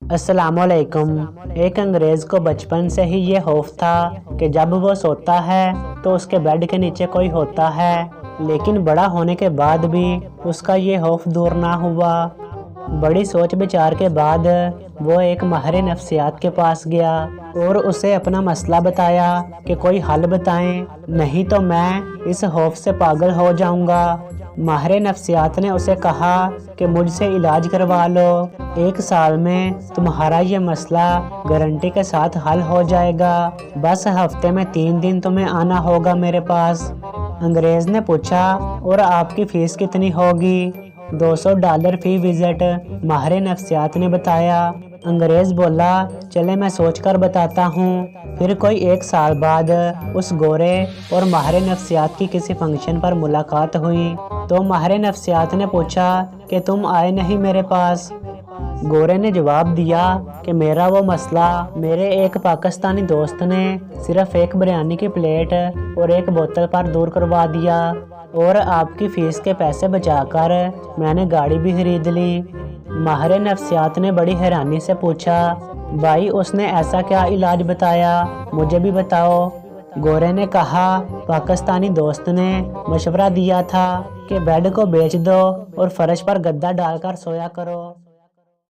अस्सलाम वालेकुम। एक अंग्रेज़ को बचपन से ही ये खौफ था कि जब वो सोता है तो उसके बेड के नीचे कोई होता है, लेकिन बड़ा होने के बाद भी उसका ये खौफ दूर ना हुआ। बड़ी सोच विचार के बाद वो एक माहिर नफ्सियात के पास गया और उसे अपना मसला बताया कि कोई हल बताएं, नहीं तो मैं इस खौफ से पागल हो जाऊंगा। माहिर नफ्सियात ने उसे कहा कि मुझसे इलाज करवा लो, 1 साल में तुम्हारा ये मसला गारंटी के साथ हल हो जाएगा। बस हफ्ते में 3 दिन तुम्हें आना होगा मेरे पास। अंग्रेज़ ने पूछा, और आपकी फ़ीस कितनी होगी? $200 फी विजिट, माहिर नफ्सियात ने बताया। अंग्रेज़ बोला, चले मैं सोचकर बताता हूँ। फिर कोई 1 साल बाद उस गोरे और माहिर नफ्सियात की किसी फंक्शन पर मुलाकात हुई तो माहिर नफ्सियात ने पूछा कि तुम आए नहीं मेरे पास। गोरे ने जवाब दिया कि मेरा वो मसला मेरे एक पाकिस्तानी दोस्त ने सिर्फ एक बिरयानी की प्लेट और एक बोतल पर दूर करवा दिया, और आपकी फ़ीस के पैसे बचाकर मैंने गाड़ी भी खरीद ली। माहिर नफ्सियात ने बड़ी हैरानी से पूछा, भाई उसने ऐसा क्या इलाज बताया, मुझे भी बताओ। गोरे ने कहा, पाकिस्तानी दोस्त ने मशवरा दिया था कि बेड को बेच दो और फर्श पर गद्दा डालकर सोया करो।